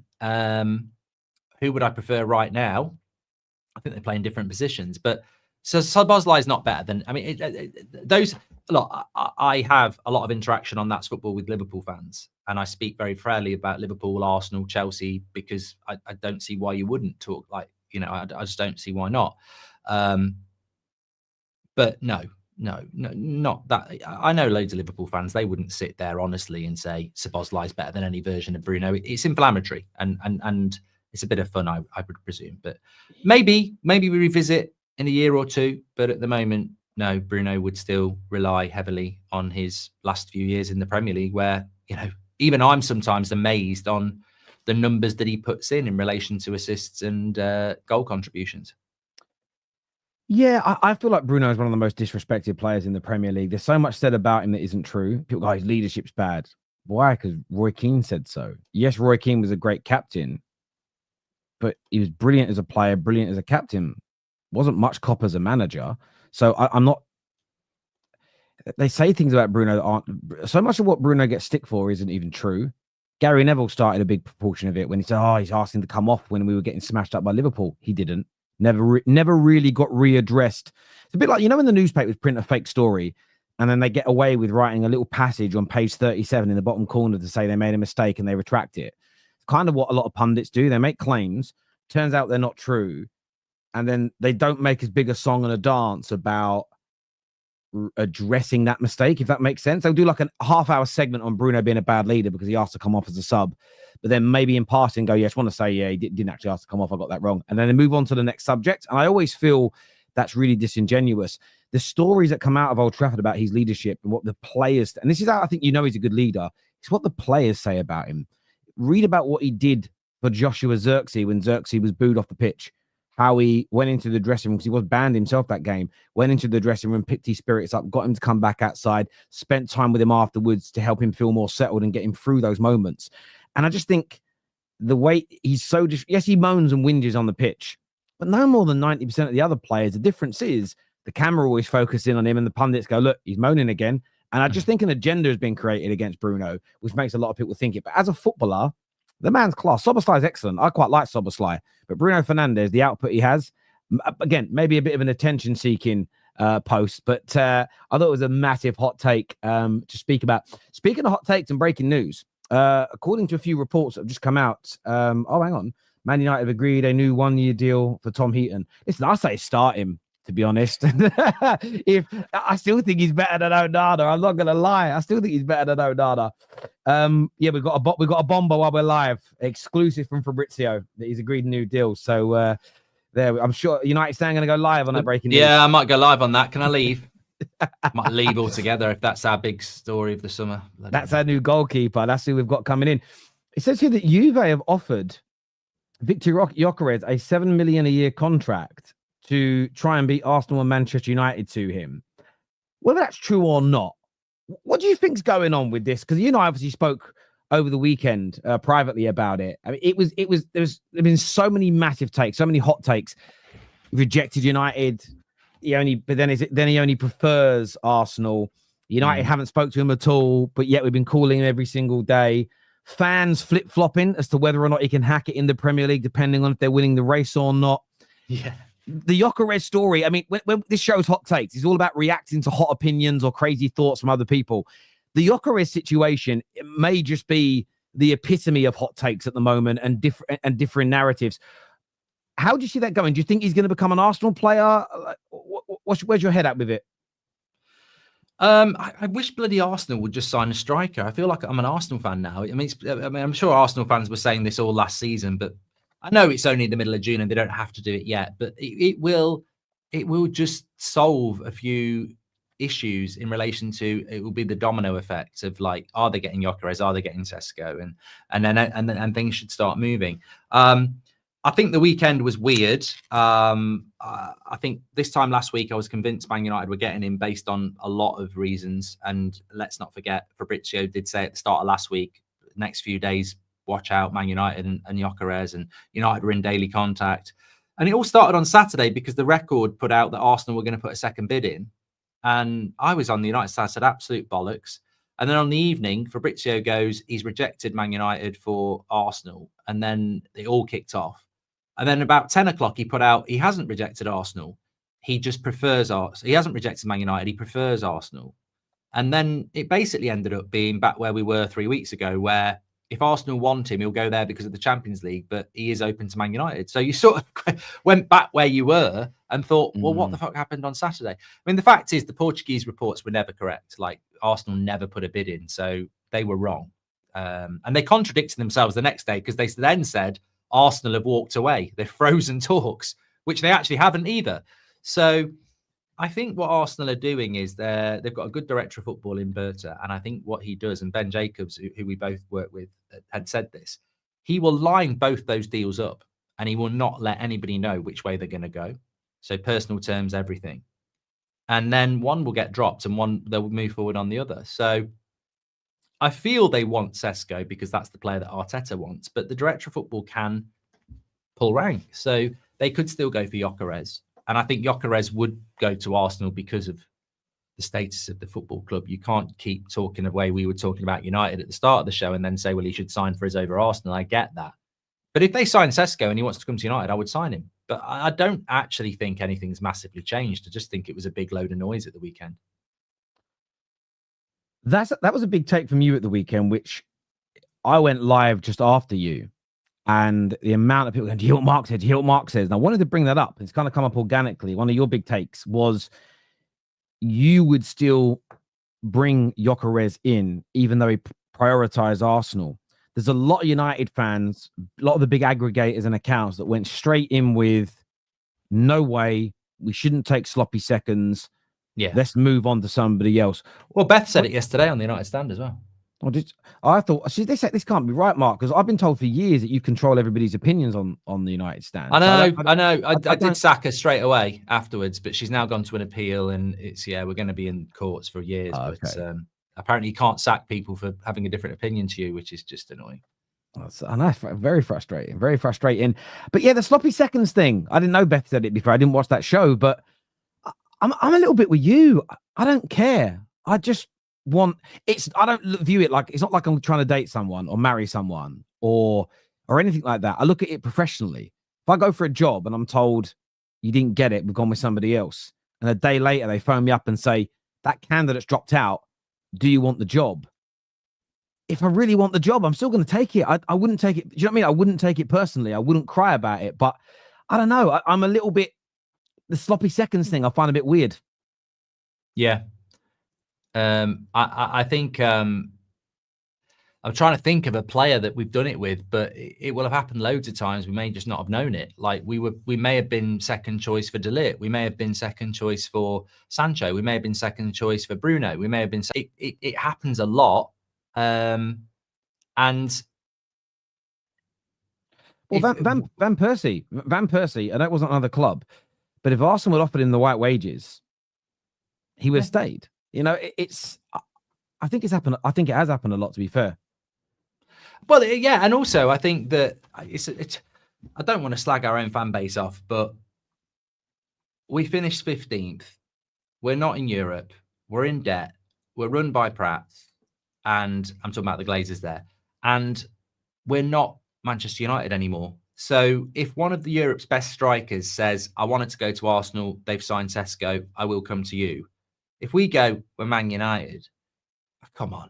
Who would I prefer right now? I think they play in different positions, but so Szoboszlai is not better than. I mean, I have a lot of interaction on That's Football with Liverpool fans, and I speak very fairly about Liverpool, Arsenal, Chelsea, because I don't see why you wouldn't talk like, you know, I just don't see why not. But no, not that. I know loads of Liverpool fans, they wouldn't sit there honestly and say Szoboszlai is better than any version of Bruno. It's inflammatory and it's a bit of fun, I would presume. But maybe we revisit in a year or two. But at the moment, no, Bruno would still rely heavily on his last few years in the Premier League, where, you know, even I'm sometimes amazed on the numbers that he puts in relation to assists and goal contributions. Yeah, I feel like Bruno is one of the most disrespected players in the Premier League. There's so much said about him that isn't true. People go, his leadership's bad. Why? Because Roy Keane said so. Yes, Roy Keane was a great captain, but he was brilliant as a player, brilliant as a captain. Wasn't much cop as a manager. So I'm not. They say things about Bruno that aren't. So much of what Bruno gets stick for isn't even true. Gary Neville started a big proportion of it when he said, "Oh, he's asking to come off when we were getting smashed up by Liverpool." He didn't. Never really got readdressed. It's a bit like, you know, when the newspapers print a fake story and then they get away with writing a little passage on page 37 in the bottom corner to say they made a mistake and they retract it. It's kind of what a lot of pundits do. They make claims. Turns out they're not true. and then they don't make as big a song and a dance about addressing that mistake, if that makes sense. They'll do like a half-hour segment on Bruno being a bad leader because he asked to come off as a sub, but then maybe in passing go, yes, I want to say, yeah, he didn't actually ask to come off. I got that wrong. And then they move on to the next subject. And I always feel that's really disingenuous. The stories that come out of Old Trafford about his leadership and what the players, and this is how I think he's a good leader, it's what the players say about him. Read about what he did for Joshua Zirkzee when Zirkzee was booed off the pitch. How he went into the dressing room, because he was banned himself that game, went into the dressing room, picked his spirits up, got him to come back outside, spent time with him afterwards to help him feel more settled and get him through those moments. And I just think the way he's so, yes, he moans and whinges on the pitch, but no more than 90% of the other players. The difference is the camera always focusing on him and the pundits go, look, he's moaning again. And I just think an agenda has been created against Bruno, which makes a lot of people think it. But as a footballer, the man's class. Szoboszlai is excellent. I quite like Szoboszlai. But Bruno Fernandes, the output he has, again, maybe a bit of an attention-seeking post. But I thought it was a massive hot take to speak about. Speaking of hot takes and breaking news, according to a few reports that have just come out, hang on. Man United have agreed a new one-year deal for Tom Heaton. Listen, I say start him, to be honest. If I still think he's better than Onana, I'm not gonna lie. I still think he's better than Onana. Yeah, we've got a bomber while we're live, exclusive from Fabrizio that he's agreed a new deal. So there, I'm sure United saying going to go live on that breaking news. Yeah, I might go live on that. Can I leave? Might leave altogether if that's our big story of the summer. That's our new goalkeeper. That's who we've got coming in. It says here that Juve have offered Victor Gyökeres a $7 million a year contract to try and beat Arsenal and Manchester United to him. Whether that's true or not, what do you think's going on with this? Because you know, I obviously spoke over the weekend privately about it. I mean, there's been so many massive takes, so many hot takes. Rejected United. Then he only prefers Arsenal. United haven't spoke to him at all, but yet we've been calling him every single day. Fans flip-flopping as to whether or not he can hack it in the Premier League, depending on if they're winning the race or not. Yeah. The Gyökeres story, I mean, when this show's hot takes, it's all about reacting to hot opinions or crazy thoughts from other people. The Gyökeres situation, it may just be the epitome of hot takes at the moment and different narratives. How do you see that going? Do you think he's going to become an Arsenal player? Where's your head at with it? I wish bloody Arsenal would just sign a striker. I feel like I'm an Arsenal fan now. I mean, I'm sure Arsenal fans were saying this all last season, but I know it's only the middle of June and they don't have to do it yet. But it will just solve a few issues in relation to, it will be the domino effect of like, are they getting Gyökeres? Are they getting Šeško? And then things should start moving. I think the weekend was weird. I think this time last week, I was convinced Man United were getting him based on a lot of reasons. And let's not forget, Fabrizio did say at the start of last week, next few days, watch out, Man United and Gyökeres, and United were in daily contact. And it all started on Saturday because the Record put out that Arsenal were going to put a second bid in. And I was on the United side, said absolute bollocks. And then on the evening, Fabrizio goes, he's rejected Man United for Arsenal. And then they all kicked off. And then about 10 o'clock, he put out, he hasn't rejected Arsenal. He just prefers Arsenal. He hasn't rejected Man United. He prefers Arsenal. And then it basically ended up being back where we were 3 weeks ago, where if Arsenal want him, he'll go there because of the Champions League, but he is open to Man United. So you sort of went back where you were and thought, well, what the fuck happened on Saturday? I mean, the fact is the Portuguese reports were never correct. Like Arsenal never put a bid in, so they were wrong. And they contradicted themselves the next day because they then said Arsenal have walked away. They've frozen talks, which they actually haven't either. So I think what Arsenal are doing is they've got a good director of football in Berta. And I think what he does, and Ben Jacobs, who we both work with, had said this, he will line both those deals up and he will not let anybody know which way they're going to go. So personal terms, everything. And then one will get dropped and one they'll move forward on the other. So I feel they want Šeško because that's the player that Arteta wants, but the director of football can pull rank. So they could still go for Gyökeres. And I think Gyökeres would go to Arsenal because of the status of the football club. You can't keep talking the way we were talking about United at the start of the show and then say, well, he should sign for us over Arsenal. I get that. But if they sign Šeško and he wants to come to United, I would sign him. But I don't actually think anything's massively changed. I just think it was a big load of noise at the weekend. That was a big take from you at the weekend, which I went live just after you. And the amount of people going, do you hear what Mark said? Do you hear what Mark says? And I wanted to bring that up. It's kind of come up organically. One of your big takes was you would still bring Gyökeres in, even though he prioritized Arsenal. There's a lot of United fans, a lot of the big aggregators and accounts that went straight in with, no way, we shouldn't take sloppy seconds. Yeah. Let's move on to somebody else. Well, Beth said it yesterday on the United Stand as well. I thought, see, this can't be right, Mark, because I've been told for years that you control everybody's opinions on the United Stand. I know. I did sack her straight away afterwards, but she's now gone to an appeal, and it's we're going to be in courts for years. Okay. But apparently, you can't sack people for having a different opinion to you, which is just annoying. I know, very frustrating, very frustrating. But yeah, the sloppy seconds thing. I didn't know Beth said it before. I didn't watch that show, but I'm a little bit with you. I don't care. I just want I don't view it like, it's not like I'm trying to date someone or marry someone or anything like that. I look at it professionally. If I go for a job and I'm told you didn't get it, we've gone with somebody else, and a day later they phone me up and say that candidate's dropped out, do you want the job? If I really want the job, I'm still going to take it. I wouldn't take it. Do you know what I mean? I wouldn't take it personally. I wouldn't cry about it, but I don't know. I'm a little bit, the sloppy seconds thing I find a bit weird. Yeah. I think I'm trying to think of a player that we've done it with, but it will have happened loads of times. We may just not have known it. Like we may have been second choice for De Ligt. We may have been second choice for Sancho. We may have been second choice for Bruno. We may have been. It happens a lot, and well, Van Persie, and that wasn't another club, but if Arsenal had offered him the right wages, he would have stayed. You know, I think it's happened. I think it has happened a lot, to be fair. Well, yeah, and also I think that it's. I don't want to slag our own fan base off, but we finished 15th. We're not in Europe. We're in debt. We're run by Prats, and I'm talking about the Glazers there. And we're not Manchester United anymore. So if one of the Europe's best strikers says, "I wanted to go to Arsenal, they've signed Šeško, I will come to you." If we go, we're Man United, come on.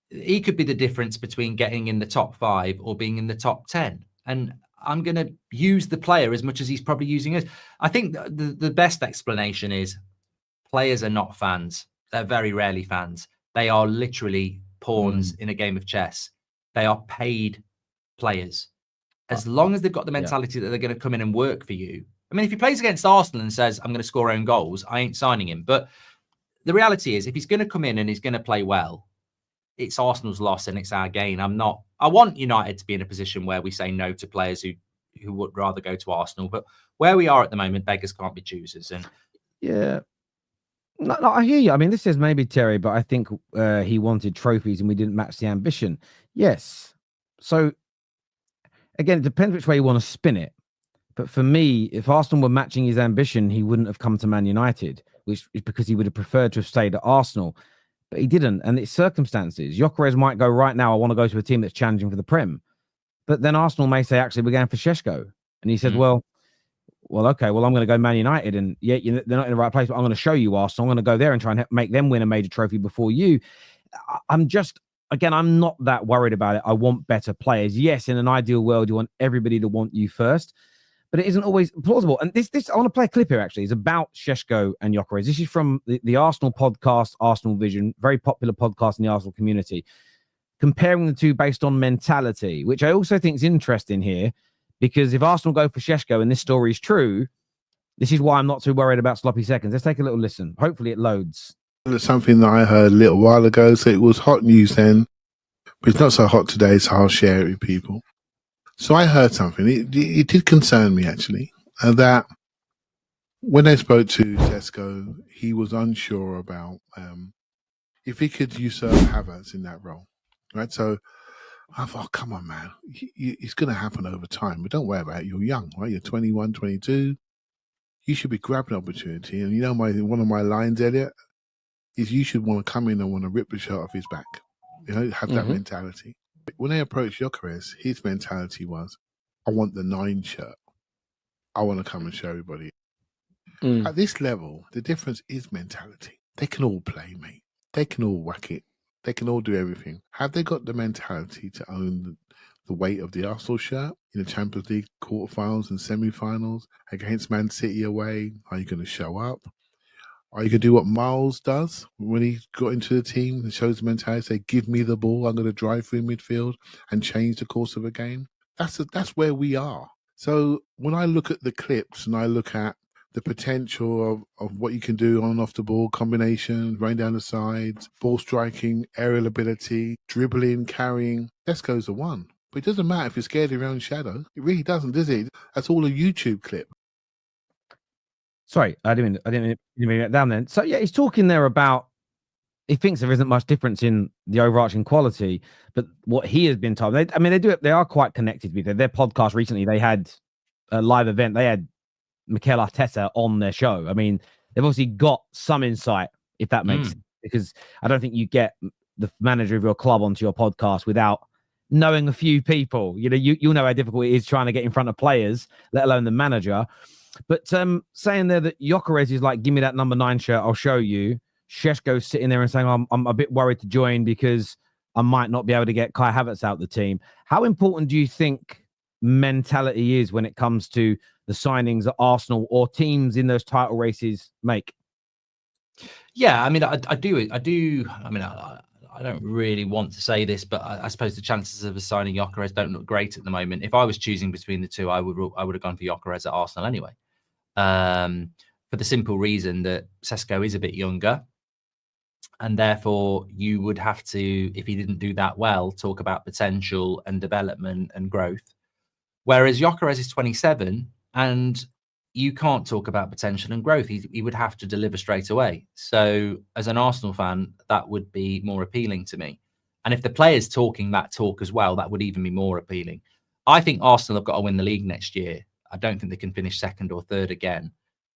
He could be the difference between getting in the top 5 or being in the top 10. And I'm going to use the player as much as he's probably using us. I think the best explanation is players are not fans. They're very rarely fans. They are literally pawns in a game of chess. They are paid players. As long as they've got the mentality that they're going to come in and work for you. I mean, if he plays against Arsenal and says, I'm going to score own goals, I ain't signing him. But the reality is, if he's going to come in and he's going to play well, it's Arsenal's loss and it's our gain. I want United to be in a position where we say no to players who would rather go to Arsenal. But where we are at the moment, beggars can't be choosers. And yeah. No, I hear you. I mean, this is maybe Terry, but I think he wanted trophies and we didn't match the ambition. Yes. So, again, it depends which way you want to spin it. But for me, if Arsenal were matching his ambition, he wouldn't have come to Man United, which is because he would have preferred to have stayed at Arsenal. But he didn't. And it's circumstances. Gyökeres might go, right now, I want to go to a team that's challenging for the Prem. But then Arsenal may say, actually, we're going for Šeško. And he said, well, okay, well, I'm going to go Man United. And yeah, they're not in the right place, but I'm going to show you Arsenal. I'm going to go there and try and make them win a major trophy before you. I'm not that worried about it. I want better players. Yes, in an ideal world, you want everybody to want you first. But it isn't always plausible. And this, I want to play a clip here, actually. It's about Šeško and Gyökeres. This is from the Arsenal podcast, Arsenal Vision, very popular podcast in the Arsenal community, comparing the two based on mentality, which I also think is interesting here, because if Arsenal go for Šeško and this story is true, this is why I'm not too worried about sloppy seconds. Let's take a little listen. Hopefully it loads. It's something that I heard a little while ago, so it was hot news then, but it's not so hot today, so I'll share it with people. So I heard something. It did concern me, actually, that when they spoke to Šeško, he was unsure about if he could usurp Havertz in that role, right? So I thought, come on, man. It's going to happen over time, but don't worry about it. You're young, right? You're 21, 22. You should be grabbing opportunity. And you know, one of my lines, Elliot, is you should want to come in and want to rip the shirt off his back. You know, have that mentality. When they approached Gyökeres, his mentality was, I want the 9 shirt. I want to come and show everybody. At this level, the difference is mentality. They can all play, mate. They can all whack it. They can all do everything. Have they got the mentality to own the weight of the Arsenal shirt in the Champions League quarterfinals and semi-finals against Man City away? Are you going to show up? Are you going to do what Miles does when he got into the team and shows the mentality, say, give me the ball, I'm going to drive through midfield and change the course of a game? That's where we are. So when I look at the clips and I look at the potential of what you can do on and off the ball, combinations, running down the sides, ball striking, aerial ability, dribbling, carrying, Šeško's the one. But it doesn't matter if you're scared of your own shadow. It really doesn't, does it? That's all a YouTube clip. Sorry, I didn't mean it down then. So yeah, he's talking there about he thinks there isn't much difference in the overarching quality, but what he has been told, they are quite connected with their podcast recently. They had a live event. They had Mikel Arteta on their show. I mean, they've obviously got some insight, if that makes sense, because I don't think you get the manager of your club onto your podcast without knowing a few people. You know, you'll know how difficult it is trying to get in front of players, let alone the manager. But saying there that Gyökeres is like, give me that number 9 shirt, I'll show you. Šeško's sitting there and saying, I'm a bit worried to join because I might not be able to get Kai Havertz out the team. How important do you think mentality is when it comes to the signings that Arsenal or teams in those title races make? Yeah, I mean, I do. I mean, I don't really want to say this, but I suppose the chances of us signing Gyökeres don't look great at the moment. If I was choosing between the two, I would have gone for Gyökeres at Arsenal anyway. For the simple reason that Šeško is a bit younger. And therefore, you would have to, if he didn't do that well, talk about potential and development and growth. Whereas Gyökeres is 27 and you can't talk about potential and growth. He would have to deliver straight away. So as an Arsenal fan, that would be more appealing to me. And if the player's talking that talk as well, that would even be more appealing. I think Arsenal have got to win the league next year. I don't think they can finish second or third again.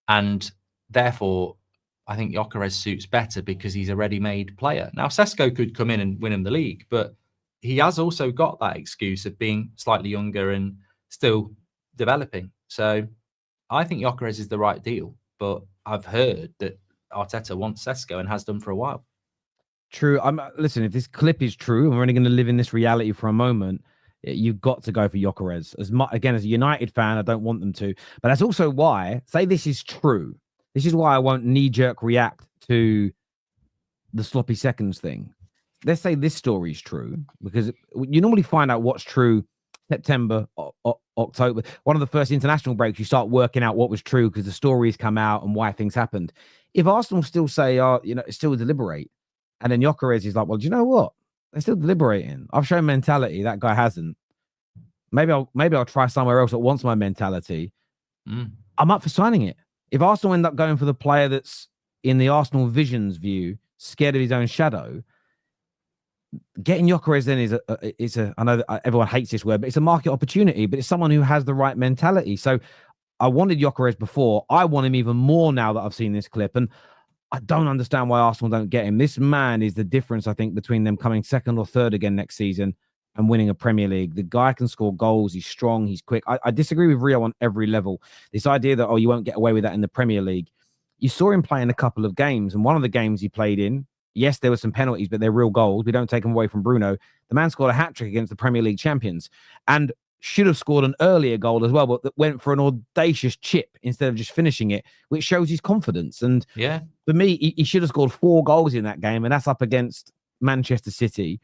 And therefore, I think Gyökeres suits better because he's a ready-made player. Now, Šeško could come in and win him the league, but he has also got that excuse of being slightly younger and still developing. So I think Gyökeres is the right deal, but I've heard that Arteta wants Šeško and has done for a while. True. Listen, if this clip is true, and we're only going to live in this reality for a moment, you've got to go for Gyökeres. As a United fan, I don't want them to, but that's also why, say this is true. This is why I won't knee-jerk react to the sloppy seconds thing. Let's say this story is true, because you normally find out what's true September, October. One of the first international breaks, you start working out what was true because the stories come out and why things happened. If Arsenal still say, still deliberate, and then Gyökeres is like, well, do you know what? They're still deliberating. I've shown mentality. That guy hasn't. Maybe I'll try somewhere else that wants my mentality. I'm up for signing it. If Arsenal end up going for the player that's in the Arsenal vision's view, scared of his own shadow, getting Gyökeres then is a I know that everyone hates this word, but it's a market opportunity, but it's someone who has the right mentality. So I wanted Gyökeres before. I want him even more now that I've seen this clip. And I don't understand why Arsenal don't get him. This man is the difference, I think, between them coming second or third again next season and winning a Premier League. The guy can score goals. He's strong. He's quick. I disagree with Rio on every level. This idea that, you won't get away with that in the Premier League. You saw him play in a couple of games, and one of the games he played in, yes, there were some penalties, but they're real goals. We don't take them away from Bruno. The man scored a hat-trick against the Premier League champions and should have scored an earlier goal as well, but that went for an audacious chip instead of just finishing it, which shows his confidence. And yeah, for me, he should have scored 4 goals in that game, and that's up against Manchester City.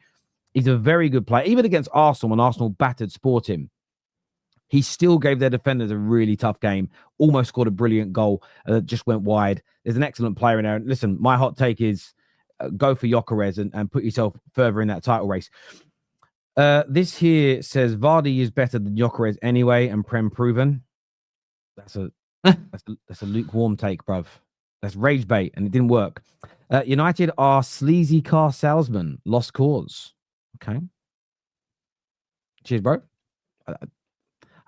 He's a very good player. Even against Arsenal, when Arsenal battered Sporting, he still gave their defenders a really tough game, almost scored a brilliant goal, just went wide. There's an excellent player in there. Listen, my hot take is go for Gyökeres and put yourself further in that title race. This here says Vardy is better than Gyökeres anyway and Prem proven. That's a lukewarm take, bruv. That's rage bait and it didn't work. United are sleazy car salesmen, lost cause. Okay. Cheers, bro. I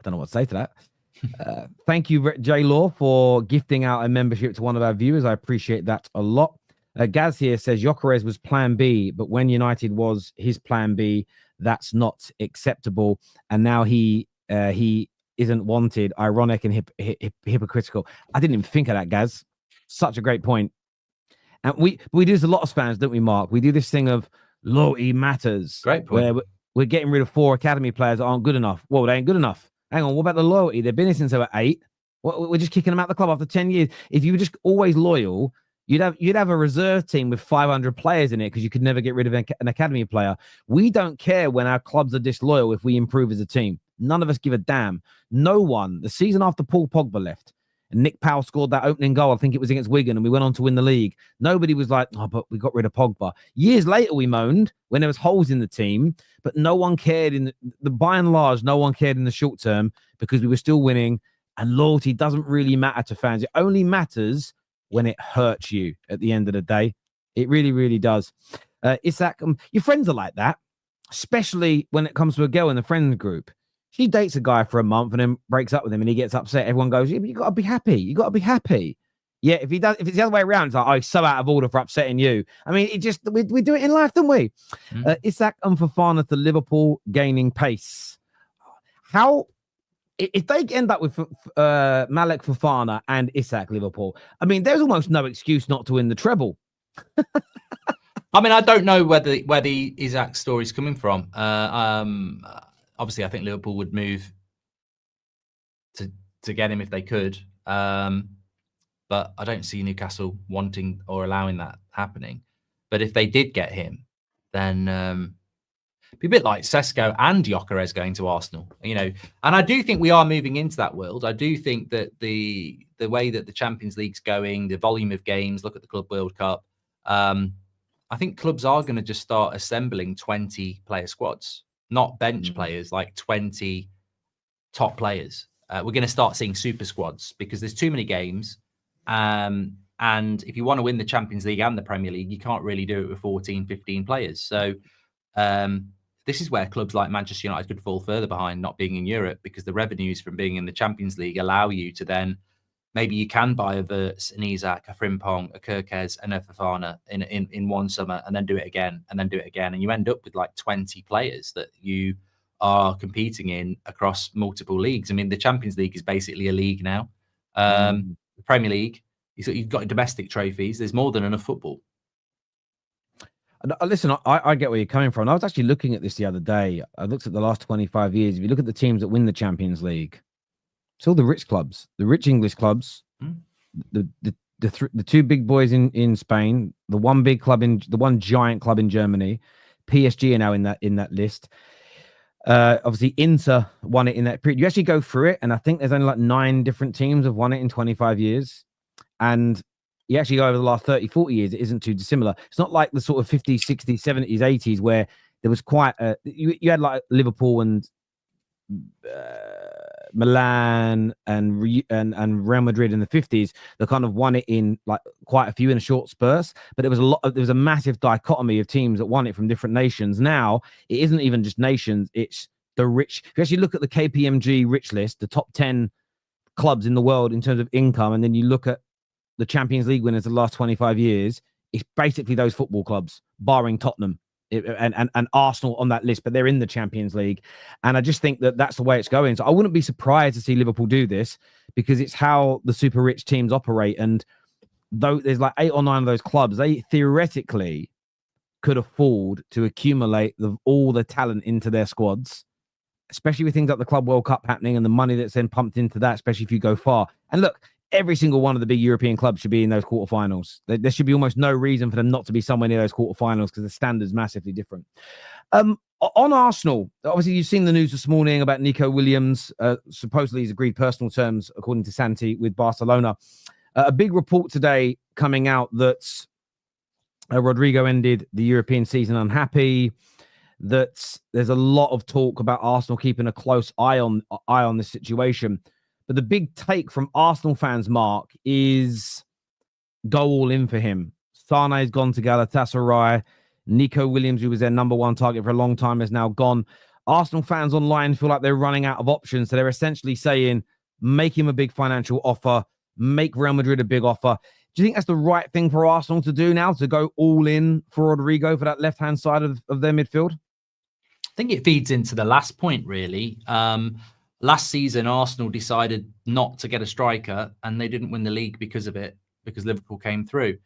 don't know what to say to that. Thank you, J Law, for gifting out a membership to one of our viewers. I appreciate that a lot. Gaz here says Gyökeres was plan B, but when United was his plan B, that's not acceptable. And now he isn't wanted. Ironic and hypocritical. I didn't even think of that, Gaz. Such a great point. And we do this a lot of fans, don't we, Mark? We do this thing of loyalty matters. Great point. we're getting rid of 4 academy players that aren't good enough. Well, they ain't good enough. Hang on, what about the loyalty? They've been here since they were 8. We're just kicking them out of the club after 10 years. If you were just always loyal, you'd have a reserve team with 500 players in it because you could never get rid of an academy player. We don't care when our clubs are disloyal if we improve as a team. None of us give a damn. No one. The season after Paul Pogba left and Nick Powell scored that opening goal, I think it was against Wigan, and we went on to win the league. Nobody was like, oh, but we got rid of Pogba. Years later, we moaned when there was holes in the team, but no one cared by and large, no one cared in the short term because we were still winning, and loyalty doesn't really matter to fans. It only matters when it hurts you at the end of the day. It really, really does. Ishak, your friends are like that, especially when it comes to a girl in the friends group. She dates a guy for a month and then breaks up with him and he gets upset. Everyone goes, yeah, but you got to be happy. You got to be happy. Yeah, if it's the other way around, it's like, oh, he's so out of order for upsetting you. I mean, we do it in life, don't we? Ishak and Fofana to Liverpool gaining pace. How, if they end up with Malek Fofana and Ishak Liverpool, I mean, there's almost no excuse not to win the treble. I mean, I don't know where the Ishak story's coming from. Obviously, I think Liverpool would move to get him if they could. But I don't see Newcastle wanting or allowing that happening. But if they did get him, then it'd be a bit like Šeško and Gyökeres going to Arsenal, you know. And I do think we are moving into that world. I do think that the way that the Champions League's going, the volume of games, look at the Club World Cup, I think clubs are going to just start assembling 20-player squads. Not bench players, like 20 top players. We're going to start seeing super squads because there's too many games. And if you want to win the Champions League and the Premier League, you can't really do it with 14, 15 players. So this is where clubs like Manchester United could fall further behind not being in Europe, because the revenues from being in the Champions League allow you to then, maybe you can buy a Wirtz, an Isak, a Frimpong, a Gyökeres, and a Fofana in one summer, and then do it again, and then do it again. And you end up with like 20 players that you are competing in across multiple leagues. I mean, the Champions League is basically a league now. The Premier League, you've got domestic trophies. There's more than enough football. Listen, I get where you're coming from. I was actually looking at this the other day. I looked at the last 25 years. If you look at the teams that win the Champions League, it's all the rich clubs, the rich English clubs, the 2 big boys in Spain, the one giant club in Germany, PSG are now in that list. Obviously, Inter won it in that period. You actually go through it, and I think there's only like 9 different teams have won it in 25 years. And you actually go over the last 30, 40 years, it isn't too dissimilar. It's not like the sort of 50s, 60s, 70s, 80s where there was quite you had like Liverpool and Milan and Real Madrid in the 50s that kind of won it in like quite a few in a short spurts, but there was a massive dichotomy of teams that won it from different nations. Now it isn't even just nations, it's the rich. If you actually look at the KPMG rich list, the top 10 clubs in the world in terms of income, and then you look at the Champions League winners of the last 25 years, it's basically those football clubs, barring Tottenham and Arsenal on that list, but they're in the Champions League. And I just think that that's the way it's going. So I wouldn't be surprised to see Liverpool do this, because it's how the super rich teams operate. And though there's like 8 or 9 of those clubs, they theoretically could afford to accumulate all the talent into their squads, especially with things like the Club World Cup happening and the money that's then pumped into that, especially if you go far. And look, every single one of the big European clubs should be in those quarterfinals. There should be almost no reason for them not to be somewhere near those quarterfinals, because the standard's massively different. On Arsenal, obviously you've seen the news this morning about Nico Williams. Supposedly he's agreed personal terms, according to Santi, with Barcelona. A big report today coming out that Rodrygo ended the European season unhappy, that there's a lot of talk about Arsenal keeping a close eye on this situation. But the big take from Arsenal fans, Mark, is go all in for him. Sane's gone to Galatasaray. Nico Williams, who was their number 1 target for a long time, is now gone. Arsenal fans online feel like they're running out of options. So they're essentially saying, make him a big financial offer, make Real Madrid a big offer. Do you think that's the right thing for Arsenal to do now, to go all in for Rodrygo for that left-hand side of their midfield? I think it feeds into the last point, really. Last season, Arsenal decided not to get a striker, and they didn't win the league because of it, because Liverpool came through.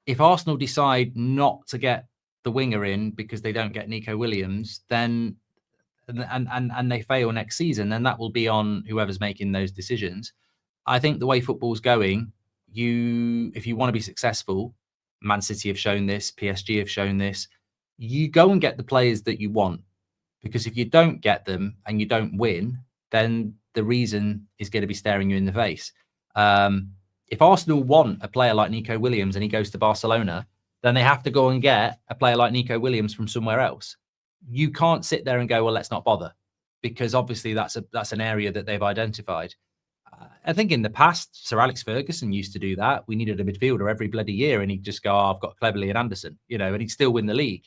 If Arsenal decide not to get the winger in because they don't get Nico Williams, then and they fail next season, then that will be on whoever's making those decisions. I think the way football's going, if you want to be successful, Man City have shown this, PSG have shown this, you go and get the players that you want. Because if you don't get them and you don't win, then the reason is going to be staring you in the face. If Arsenal want a player like Nico Williams and he goes to Barcelona, then they have to go and get a player like Nico Williams from somewhere else. You can't sit there and go, well, let's not bother, because obviously that's an area that they've identified. I think in the past, Sir Alex Ferguson used to do that. We needed a midfielder every bloody year, and he'd just go, I've got Cleverley and Anderson, and he'd still win the league.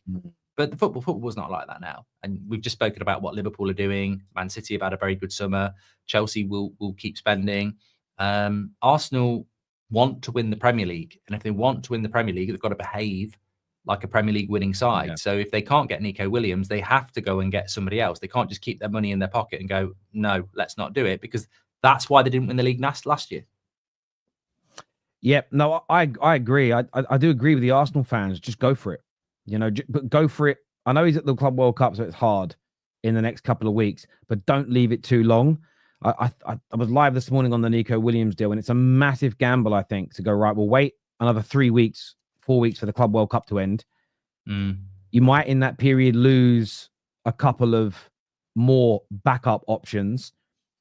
But the football's not like that now. And we've just spoken about what Liverpool are doing. Man City have had a very good summer. Chelsea will keep spending. Arsenal want to win the Premier League. And if they want to win the Premier League, they've got to behave like a Premier League winning side. Yeah. So if they can't get Nico Williams, they have to go and get somebody else. They can't just keep their money in their pocket and go, no, let's not do it, because that's why they didn't win the league last year. Yeah, no, I agree. I do agree with the Arsenal fans. Just go for it. But go for it. I know he's at the Club World Cup, so it's hard in the next couple of weeks, but don't leave it too long. I was live this morning on the Nico Williams deal, and it's a massive gamble, I think, to go, right, we'll wait another 4 weeks for the Club World Cup to end. You might in that period lose a couple of more backup options,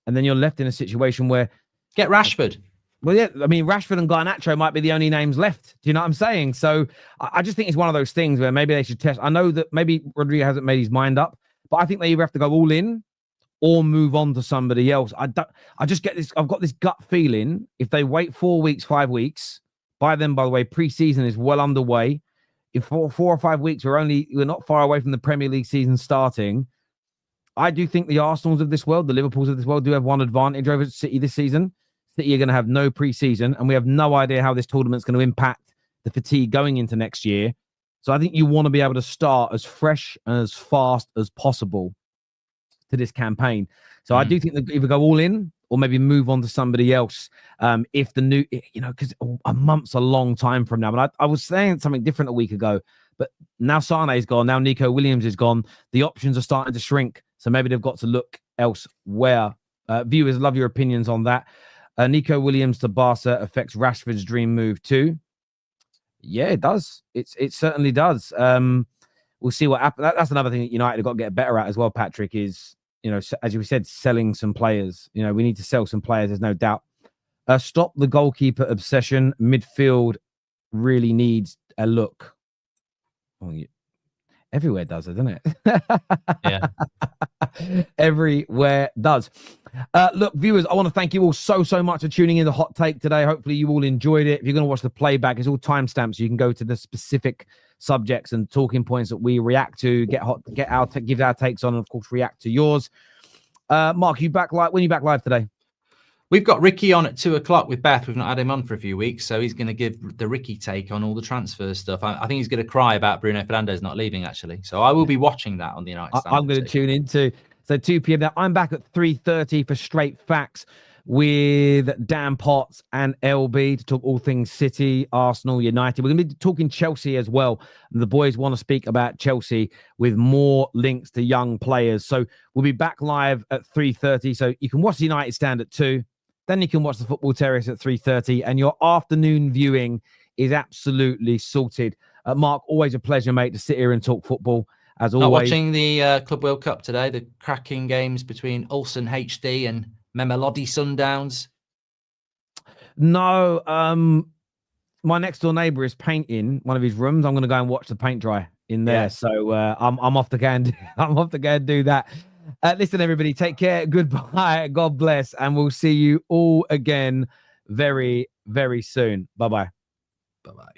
and then you're left in a situation where... Get Rashford. Well, yeah, I mean, Rashford and Garnacho might be the only names left. Do you know what I'm saying? So I just think it's one of those things where maybe they should test. I know that maybe Rodrygo hasn't made his mind up, but I think they either have to go all in or move on to somebody else. I just get this. I've got this gut feeling if they wait 4 weeks, 5 weeks, by then, by the way, pre-season is well underway. In 4 or 5 weeks, we're not far away from the Premier League season starting. I do think the Arsenals of this world, the Liverpools of this world, do have one advantage over City this season. City are going to have no pre-season, and we have no idea how this tournament's going to impact the fatigue going into next year. So I think you want to be able to start as fresh and as fast as possible to this campaign. So I do think they either go all in or maybe move on to somebody else. If the new, because a month's a long time from now. But I was saying something different a week ago, but now Sane's gone. Now Nico Williams is gone. The options are starting to shrink. So maybe they've got to look elsewhere. Viewers, love your opinions on that. Nico Williams to Barca affects Rashford's dream move too. Yeah, it does. It certainly does. We'll see what happens. That's another thing that United have got to get better at as well, Patrick, is, as you said, selling some players. We need to sell some players, there's no doubt. Stop the goalkeeper obsession. Midfield really needs a look. Oh, everywhere does, doesn't it? Yeah. Everywhere does. Look, viewers, I want to thank you all so much for tuning in to Hot Take today. Hopefully you all enjoyed it. If you're going to watch the playback, it's all timestamps, so you can go to the specific subjects and talking points that we react to, give our takes on, and of course react to yours. Mark, you back live? When are you back live today? We've got Ricky on at 2:00 with Beth. We've not had him on for a few weeks, so he's going to give the Ricky take on all the transfer stuff. I think he's going to cry about Bruno Fernandes not leaving, actually. So I will be watching that on the United Standard. I'm going to tune into. So 2 p.m. Now, I'm back at 3:30 for Straight Facts with Dan Potts and LB to talk all things City, Arsenal, United. We're going to be talking Chelsea as well. The boys want to speak about Chelsea with more links to young players. So we'll be back live at 3:30. So you can watch the United Stand at 2. Then you can watch the Football Terrace at 3:30. And your afternoon viewing is absolutely sorted. Mark, always a pleasure, mate, to sit here and talk football. As always. Not watching the Club World Cup today, the cracking games between Ulsan HD and Mamelodi Sundowns. No, my next door neighbour is painting one of his rooms. I'm going to go and watch the paint dry in there. Yeah. So I'm off to go and do that. Listen, everybody, take care. Goodbye. God bless. And we'll see you all again very, very soon. Bye-bye. Bye-bye.